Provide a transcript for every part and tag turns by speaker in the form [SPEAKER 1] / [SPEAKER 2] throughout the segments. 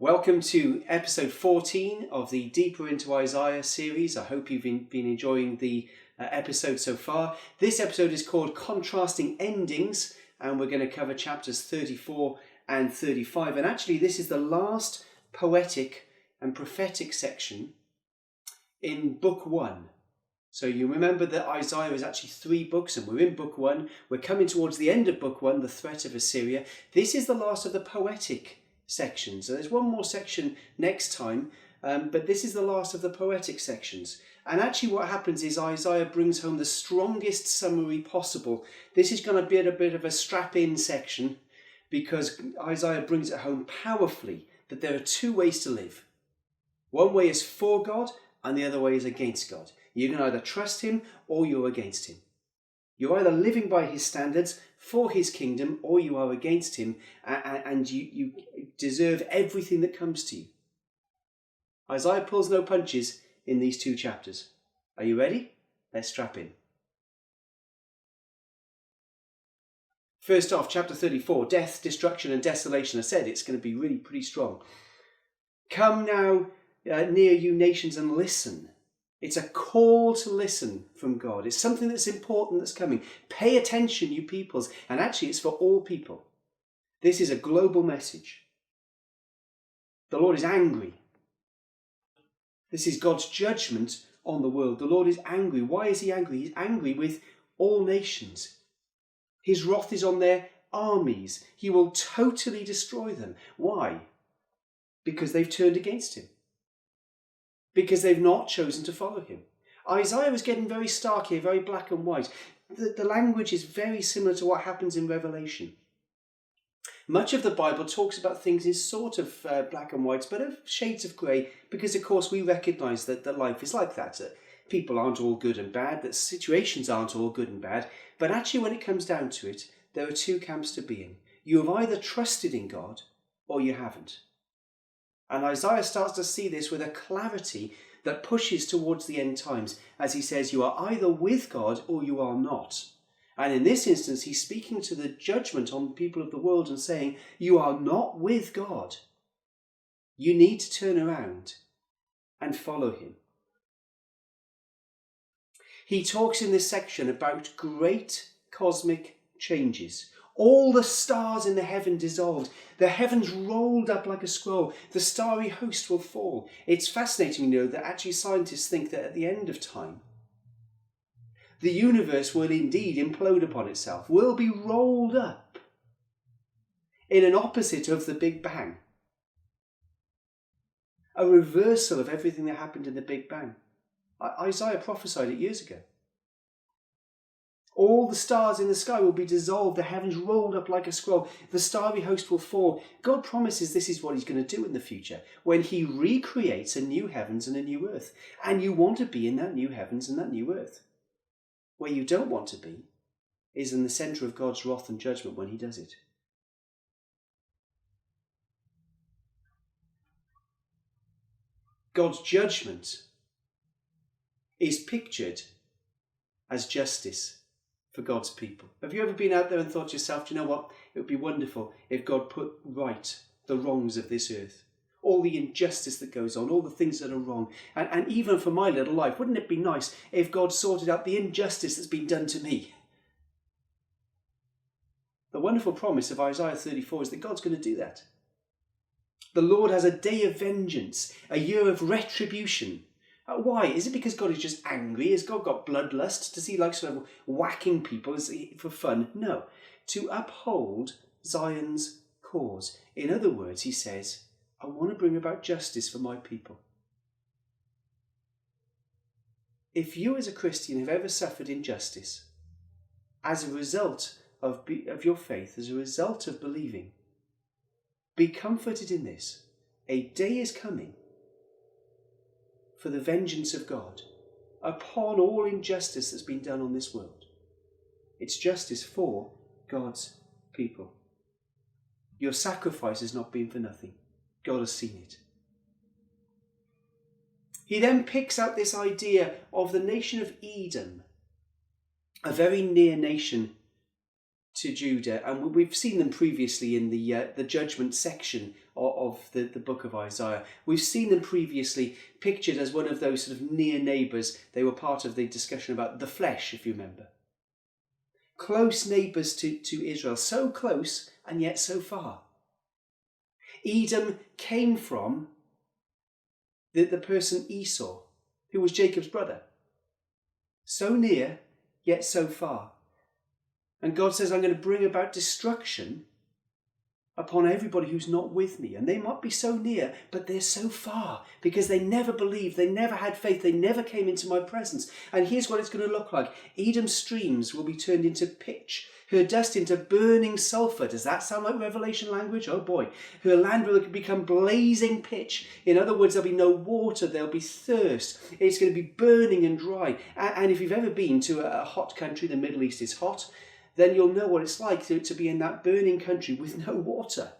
[SPEAKER 1] Welcome to episode 14 of the Deeper into Isaiah series. I hope you've been enjoying the episode so far. This episode is called Contrasting Endings, and we're going to cover chapters 34 and 35. And actually, this is the last poetic and prophetic section in book 1. So you remember that Isaiah is actually 3 books, and we're in book 1. We're coming towards the end of book 1, the threat of Assyria. This is the last of the poetic sections. So there's one more section next time, but this is the last of the poetic sections. And actually what happens is Isaiah brings home the strongest summary possible. This is going to be a bit of a strap-in section because Isaiah brings it home powerfully that there are 2 ways to live. One way is for God and the other way is against God. You can either trust him or you're against him. You're either living by his standards for his kingdom or you are against him and you deserve everything that comes to you. Isaiah pulls no punches in these 2 chapters. Are you ready? Let's strap in. First off, chapter 34, death, destruction and desolation. I said it's going to be really pretty strong. Come now near you nations and listen. It's a call to listen from God. It's something that's important that's coming. Pay attention, you peoples. And actually, it's for all people. This is a global message. The Lord is angry. This is God's judgment on the world. The Lord is angry. Why is he angry? He's angry with all nations. His wrath is on their armies. He will totally destroy them. Why? Because they've turned against him. Because they've not chosen to follow him. Isaiah is getting very stark here, very black and white. The language is very similar to what happens in Revelation. Much of the Bible talks about things in sort of black and whites, but of shades of grey, because of course we recognise that life is like that. People aren't all good and bad, that situations aren't all good and bad, but actually when it comes down to it, there are 2 camps to be in. You have either trusted in God or you haven't. And Isaiah starts to see this with a clarity that pushes towards the end times, as he says, you are either with God or you are not. And in this instance, he's speaking to the judgment on the people of the world and saying, you are not with God. You need to turn around and follow him. He talks in this section about great cosmic changes. All the stars in the heaven dissolved. The heavens rolled up like a scroll. The starry host will fall. It's fascinating, that actually scientists think that at the end of time, the universe will indeed implode upon itself, will be rolled up in an opposite of the Big Bang. A reversal of everything that happened in the Big Bang. Isaiah prophesied it years ago. All the stars in the sky will be dissolved, the heavens rolled up like a scroll, the starry host will fall. God promises this is what he's going to do in the future, when he recreates a new heavens and a new earth. And you want to be in that new heavens and that new earth. Where you don't want to be is in the centre of God's wrath and judgment when he does it. God's judgment is pictured as justice for God's people. Have you ever been out there and thought to yourself, do you know what? It would be wonderful if God put right the wrongs of this earth. All the injustice that goes on, all the things that are wrong. And even for my little life, wouldn't it be nice if God sorted out the injustice that's been done to me? The wonderful promise of Isaiah 34 is that God's going to do that. The Lord has a day of vengeance, a year of retribution. Why? Is it because God is just angry? Has God got bloodlust? Does he like sort of whacking people for fun? No. To uphold Zion's cause. In other words, he says, I want to bring about justice for my people. If you as a Christian have ever suffered injustice as a result of your faith, as a result of believing, be comforted in this. A day is coming for the vengeance of God upon all injustice that's been done on this world. It's justice for God's people. Your sacrifice has not been for nothing. God has seen it. He then picks out this idea of the nation of Edom, a very near nation to Judah, and we've seen them previously in the judgment section of the book of Isaiah. We've seen them previously pictured as one of those sort of near neighbours. They were part of the discussion about the flesh, if you remember. Close neighbours to Israel, so close and yet so far. Edom came from the person Esau, who was Jacob's brother. So near, yet so far. And God says, I'm going to bring about destruction upon everybody who's not with me. And they might be so near, but they're so far because they never believed, they never had faith, they never came into my presence. And here's what it's going to look like. Edom's streams will be turned into pitch, her dust into burning sulphur. Does that sound like Revelation language? Oh boy. Her land will become blazing pitch. In other words, there'll be no water, there'll be thirst. It's going to be burning and dry. And if you've ever been to a hot country, the Middle East is hot, then you'll know what it's like to be in that burning country with no water.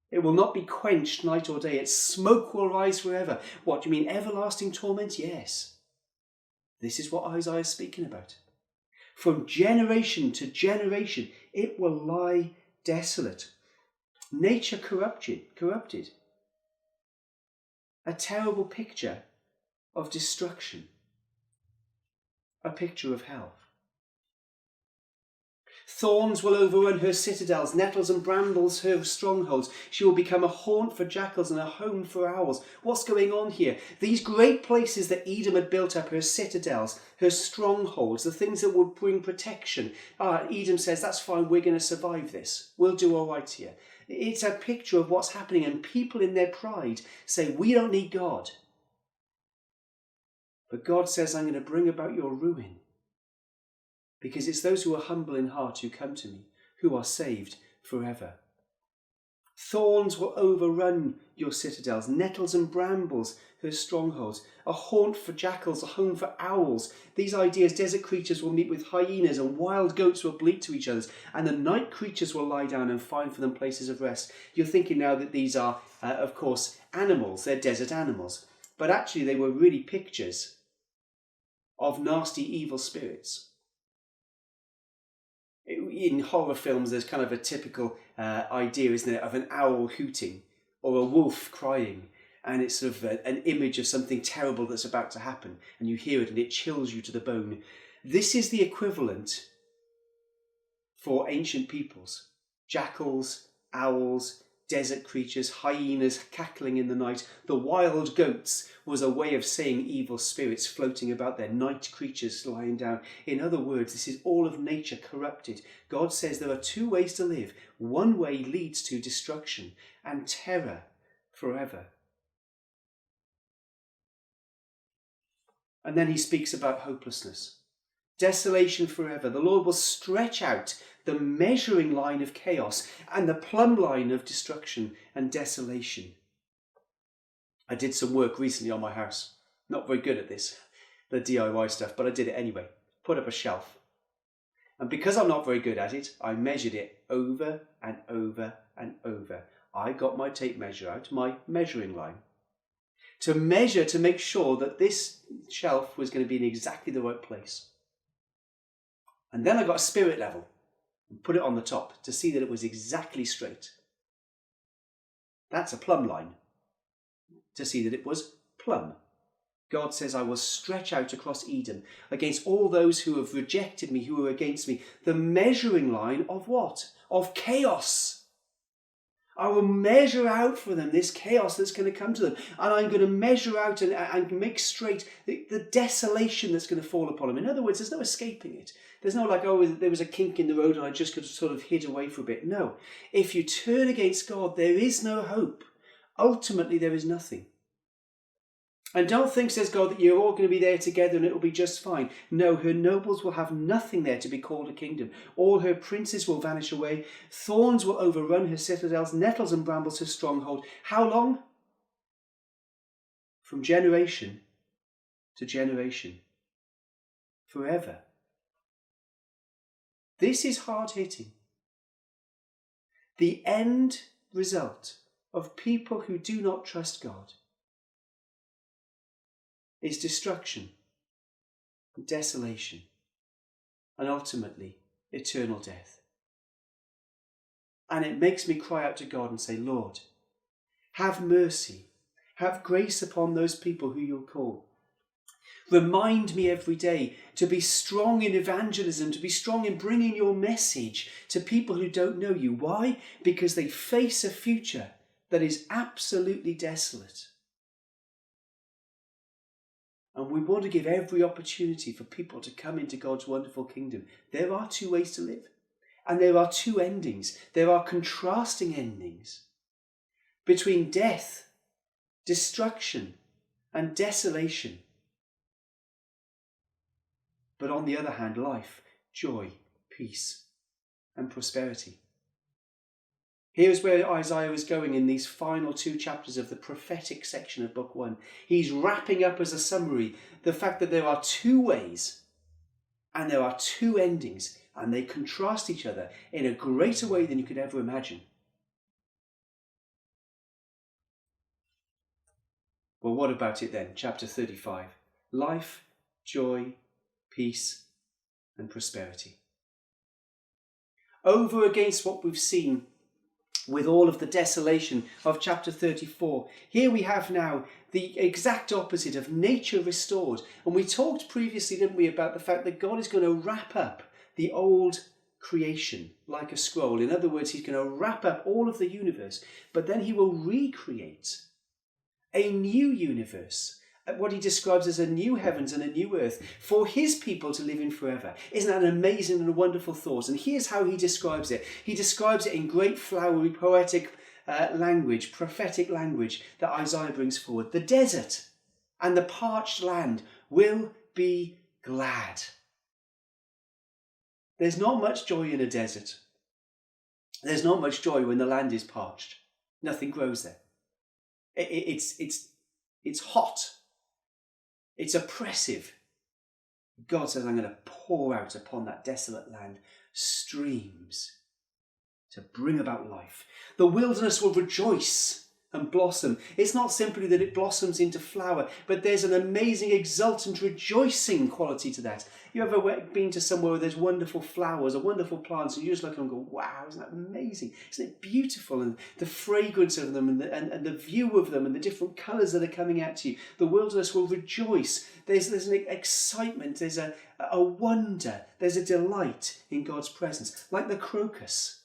[SPEAKER 1] It will not be quenched night or day. Its smoke will rise forever. What, do you mean everlasting torment? Yes. This is what Isaiah is speaking about. From generation to generation, it will lie desolate. Nature corrupted. A terrible picture of destruction. A picture of hell. Thorns will overrun her citadels, nettles and brambles her strongholds. She will become a haunt for jackals and a home for owls. What's going on here? These great places that Edom had built up, her citadels, her strongholds, the things that would bring protection. Edom says, that's fine, we're going to survive this. We'll do all right here. It's a picture of what's happening, and people in their pride say, we don't need God. But God says, I'm going to bring about your ruin. Because it's those who are humble in heart who come to me, who are saved forever. Thorns will overrun your citadels, nettles and brambles her strongholds, a haunt for jackals, a home for owls. These ideas, desert creatures will meet with hyenas and wild goats will bleat to each other, and the night creatures will lie down and find for them places of rest. You're thinking now that these are, of course, animals, they're desert animals, but actually they were really pictures of nasty evil spirits. In horror films, there's kind of a typical idea, isn't it, of an owl hooting or a wolf crying, and it's sort of an image of something terrible that's about to happen, and you hear it and it chills you to the bone. This is the equivalent for ancient peoples. Jackals, owls, desert creatures, hyenas cackling in the night. The wild goats was a way of saying evil spirits floating about there, night creatures lying down. In other words, this is all of nature corrupted. God says there are two ways to live. One way leads to destruction and terror forever. And then he speaks about hopelessness. Desolation forever. The Lord will stretch out the measuring line of chaos and the plumb line of destruction and desolation. I did some work recently on my house. Not very good at this, the DIY stuff, but I did it anyway. Put up a shelf. And because I'm not very good at it, I measured it over and over and over. I got my tape measure out, my measuring line, to measure to make sure that this shelf was going to be in exactly the right place. And then I got a spirit level and put it on the top to see that it was exactly straight. That's a plumb line, to see that it was plumb. God says, I will stretch out across Edom against all those who have rejected me, who are against me. The measuring line of what? Of chaos. I will measure out for them this chaos that's going to come to them. And I'm going to measure out and make straight the desolation that's going to fall upon them. In other words, there's no escaping it. There's no like, oh, there was a kink in the road and I just could sort of hid away for a bit. No. If you turn against God, there is no hope. Ultimately, there is nothing. And don't think, says God, that you're all going to be there together and it will be just fine. No, her nobles will have nothing there to be called a kingdom. All her princes will vanish away. Thorns will overrun her citadels, nettles and brambles her stronghold. How long? From generation to generation. Forever. This is hard-hitting. The end result of people who do not trust God is destruction, desolation, and ultimately eternal death. And it makes me cry out to God and say, Lord, have mercy, have grace upon those people who you'll call. Remind me every day to be strong in evangelism, to be strong in bringing your message to people who don't know you. Why? Because they face a future that is absolutely desolate. And we want to give every opportunity for people to come into God's wonderful kingdom. There are two ways to live. And there are two endings. There are contrasting endings between death, destruction, and desolation. But on the other hand, life, joy, peace, and prosperity. Here's where Isaiah is going in these final two chapters of the prophetic section of Book 1. He's wrapping up as a summary the fact that there are two ways and there are two endings, and they contrast each other in a greater way than you could ever imagine. Well, what about it then? Chapter 35. Life, joy, peace, and prosperity. Over against what we've seen with all of the desolation of chapter 34, here we have now the exact opposite of nature restored. And we talked previously, didn't we, about the fact that God is going to wrap up the old creation like a scroll. In other words, he's going to wrap up all of the universe, but then he will recreate a new universe, what he describes as a new heavens and a new earth for his people to live in forever. Isn't that an amazing and a wonderful thought? And here's how he describes it. He describes it in great flowery poetic language, prophetic language that Isaiah brings forward. The desert and the parched land will be glad. There's not much joy in a desert. There's not much joy when the land is parched. Nothing grows there. It's hot. It's oppressive. God says, I'm going to pour out upon that desolate land streams to bring about life. The wilderness will rejoice and blossom. It's not simply that it blossoms into flower, but there's an amazing, exultant, rejoicing quality to that. You ever been to somewhere where there's wonderful flowers or wonderful plants, and you just look and go, wow, isn't that amazing? Isn't it beautiful? And the fragrance of them and the view of them and the different colours that are coming at you. The wilderness will rejoice. There's an excitement, there's a wonder, there's a delight in God's presence. Like the crocus,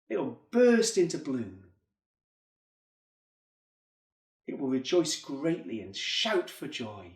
[SPEAKER 1] it'll burst into bloom. It will rejoice greatly and shout for joy.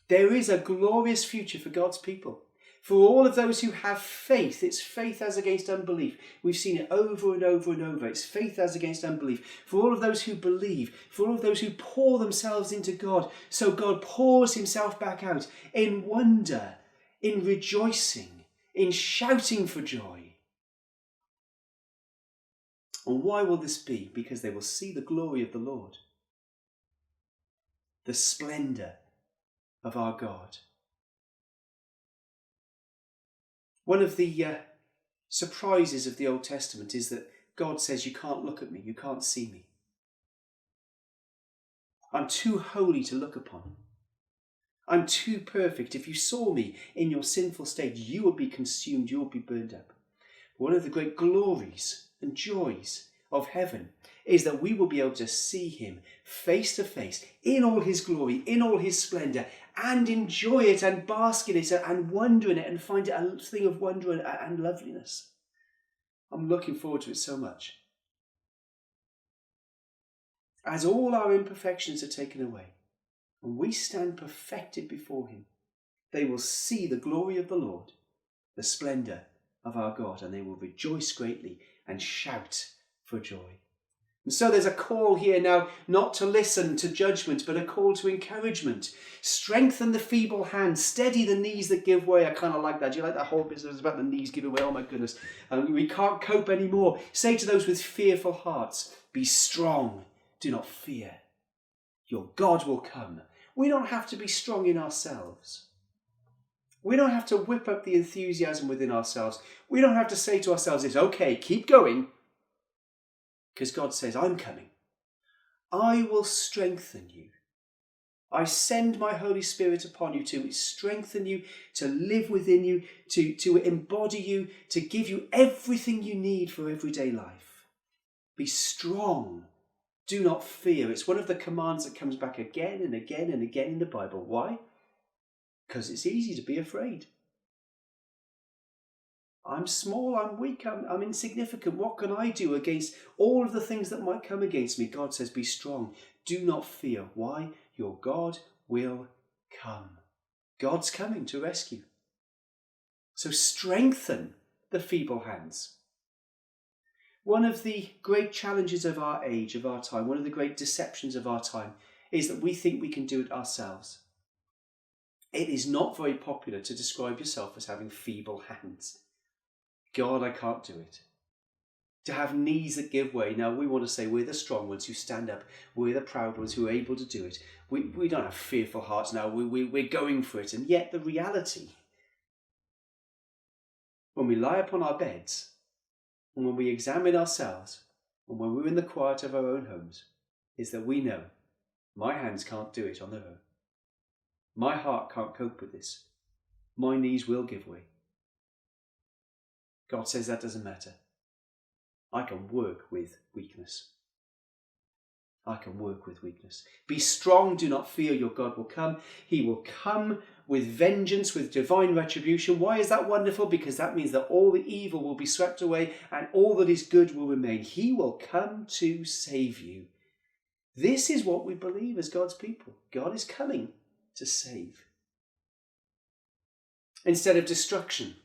[SPEAKER 1] There is a glorious future for God's people. For all of those who have faith, it's faith as against unbelief. We've seen it over and over and over. It's faith as against unbelief. For all of those who believe, for all of those who pour themselves into God, so God pours himself back out in wonder, in rejoicing, in shouting for joy. And why will this be? Because they will see the glory of the Lord. The splendour of our God. One of the surprises of the Old Testament is that God says, you can't look at me, you can't see me. I'm too holy to look upon. I'm too perfect. If you saw me in your sinful state, you would be consumed, you would be burned up. One of the great glories and joys of heaven is that we will be able to see him face to face in all his glory, in all his splendour, and enjoy it and bask in it and wonder in it and find it a thing of wonder and loveliness. I'm looking forward to it so much. As all our imperfections are taken away and we stand perfected before him, they will see the glory of the Lord, the splendour of our God, and they will rejoice greatly and shout for joy. And so there's a call here now not to listen to judgment, but a call to encouragement. Strengthen the feeble hands, steady the knees that give way. I kind of like that. Do you like that whole business about the knees giving way? Oh my goodness. We can't cope anymore. Say to those with fearful hearts, be strong, do not fear. Your God will come. We don't have to be strong in ourselves. We don't have to whip up the enthusiasm within ourselves. We don't have to say to ourselves, it's okay, keep going. Because God says, I'm coming. I will strengthen you. I send my Holy Spirit upon you to strengthen you, to live within you, to embody you, to give you everything you need for everyday life. Be strong. Do not fear. It's one of the commands that comes back again and again and again in the Bible. Why? Because it's easy to be afraid. I'm small, I'm weak, I'm insignificant. What can I do against all of the things that might come against me? God says, be strong. Do not fear. Why? Your God will come. God's coming to rescue. So strengthen the feeble hands. One of the great challenges of our age, of our time, one of the great deceptions of our time, is that we think we can do it ourselves. It is not very popular to describe yourself as having feeble hands. God, I can't do it. To have knees that give way. Now, we want to say we're the strong ones who stand up. We're the proud ones who are able to do it. We don't have fearful hearts now. We're going for it. And yet the reality, when we lie upon our beds, and when we examine ourselves, and when we're in the quiet of our own homes, is that we know my hands can't do it on their own. My heart can't cope with this. My knees will give way. God says that doesn't matter. I can work with weakness. I can work with weakness. Be strong, do not fear, your God will come. He will come with vengeance, with divine retribution. Why is that wonderful? Because that means that all the evil will be swept away and all that is good will remain. He will come to save you. This is what we believe as God's people. God is coming to save. Instead of destruction,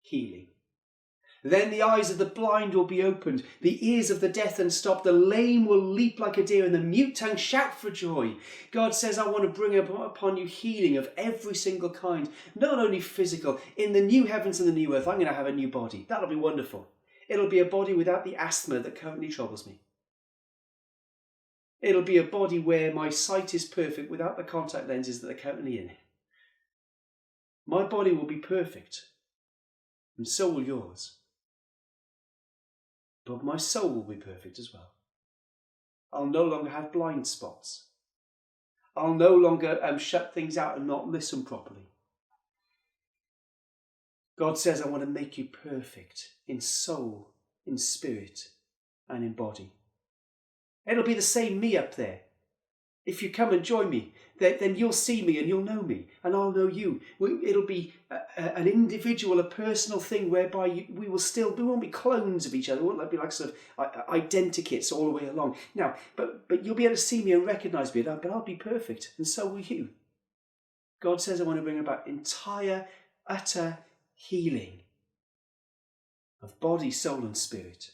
[SPEAKER 1] healing. Then the eyes of the blind will be opened, the ears of the deaf unstopped, the lame will leap like a deer, and the mute tongue shout for joy. God says, I want to bring upon you healing of every single kind, not only physical. In the new heavens and the new earth, I'm going to have a new body. That'll be wonderful. It'll be a body without the asthma that currently troubles me. It'll be a body where my sight is perfect without the contact lenses that are currently in it. My body will be perfect, and so will yours. But my soul will be perfect as well. I'll no longer have blind spots. I'll no longer shut things out and not listen properly. God says, I want to make you perfect in soul, in spirit, and in body. It'll be the same me up there. If you come and join me, then you'll see me and you'll know me and I'll know you. It'll be an individual, a personal thing whereby we won't be clones of each other. We won't be like sort of identikits all the way along. Now, but you'll be able to see me and recognise me, but I'll be perfect and so will you. God says I want to bring about entire, utter healing of body, soul and spirit.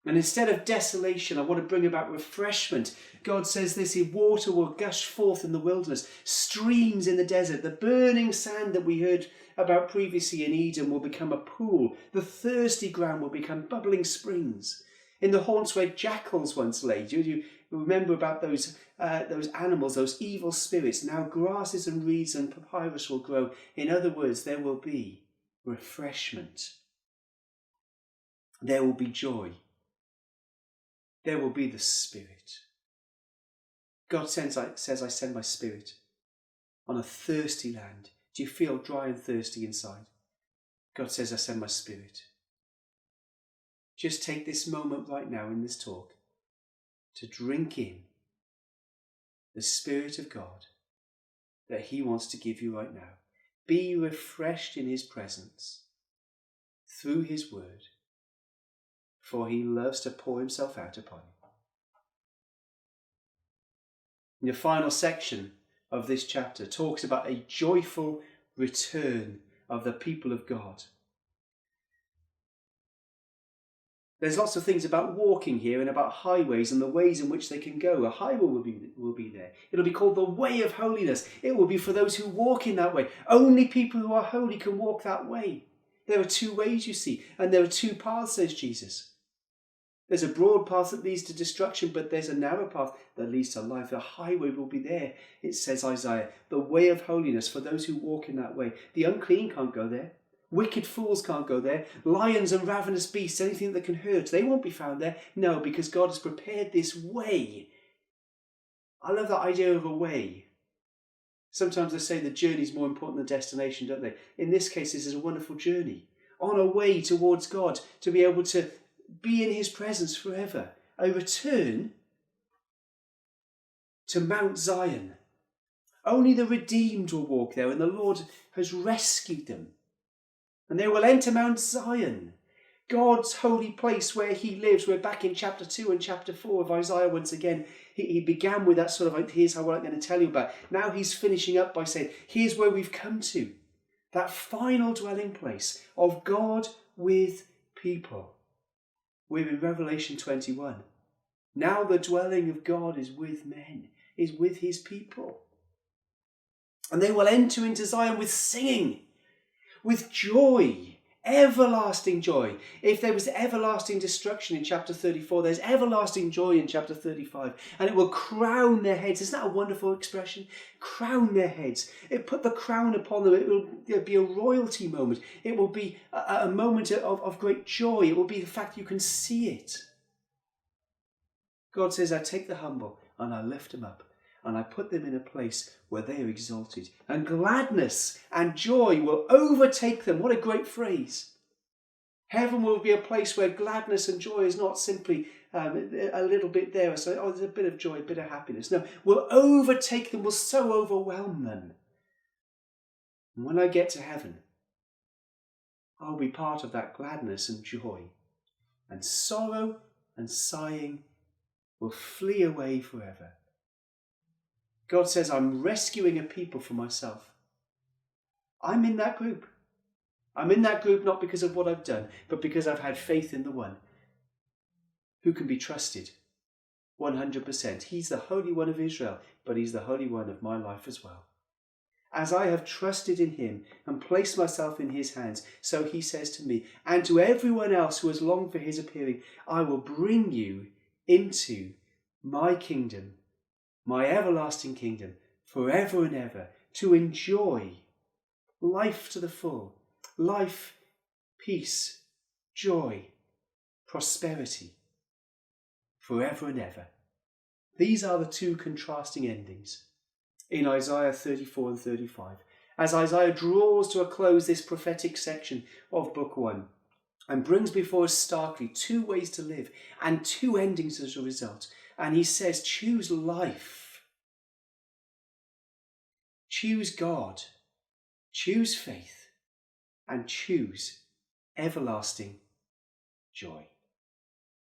[SPEAKER 1] And instead of desolation, I want to bring about refreshment. God says this, water will gush forth in the wilderness, streams in the desert. The burning sand that we heard about previously in Eden will become a pool. The thirsty ground will become bubbling springs. In the haunts where jackals once lay, do you remember about those animals, those evil spirits? Now grasses and reeds and papyrus will grow. In other words, there will be refreshment. There will be joy. There will be the Spirit. God says, I send my Spirit on a thirsty land. Do you feel dry and thirsty inside? God says, I send my Spirit. Just take this moment right now in this talk to drink in the Spirit of God that He wants to give you right now. Be refreshed in His presence through His word. For He loves to pour Himself out upon you. And the final section of this chapter talks about a joyful return of the people of God. There's lots of things about walking here and about highways and the ways in which they can go. A highway will be there. It'll be called the way of holiness. It will be for those who walk in that way. Only people who are holy can walk that way. There are two ways, you see, and there are two paths, says Jesus. There's a broad path that leads to destruction, but there's a narrow path that leads to life. The highway will be there, it says Isaiah. The way of holiness for those who walk in that way. The unclean can't go there. Wicked fools can't go there. Lions and ravenous beasts, anything that can hurt, they won't be found there. No, because God has prepared this way I love that idea of a way. Sometimes they say the journey is more important than the destination, don't they? In this case, this is a wonderful journey on a way towards God, to be able to be in his presence forever. A return to Mount Zion. Only the redeemed will walk there, and the Lord has rescued them. And they will enter Mount Zion, God's holy place where he lives. We're back in chapter 2 and chapter 4 of Isaiah once again. He began with that sort of like, here's what I'm going to tell you about. Now he's finishing up by saying, here's where we've come to. That final dwelling place of God with people. We're in Revelation 21. Now the dwelling of God is with men, is with his people. And they will enter into Zion with singing, with joy, everlasting joy. If there was everlasting destruction in chapter 34, there's everlasting joy in chapter 35. And it will crown their heads. Isn't that a wonderful expression? Crown their heads. It put the crown upon them. It will be a royalty moment. It will be a moment of great joy. It will be the fact you can see it. God says, I take the humble and I lift them up. And I put them in a place where they are exalted. And gladness and joy will overtake them. What a great phrase. Heaven will be a place where gladness and joy is not simply a little bit there. So, there's a bit of joy, a bit of happiness. No, will overtake them, will so overwhelm them. And when I get to heaven, I'll be part of that gladness and joy. And sorrow and sighing will flee away forever. God says, I'm rescuing a people for myself. I'm in that group. I'm in that group not because of what I've done, but because I've had faith in the one who can be trusted 100%. He's the Holy One of Israel, but he's the Holy One of my life as well. As I have trusted in him and placed myself in his hands, so he says to me, and to everyone else who has longed for his appearing, I will bring you into my kingdom, my everlasting kingdom, forever and ever, to enjoy life to the full. Life, peace, joy, prosperity, forever and ever. These are the two contrasting endings in Isaiah 34 and 35. As Isaiah draws to a close this prophetic section of Book 1 and brings before us starkly two ways to live and two endings as a result. And he says, choose life. Choose God. Choose faith. And choose everlasting joy.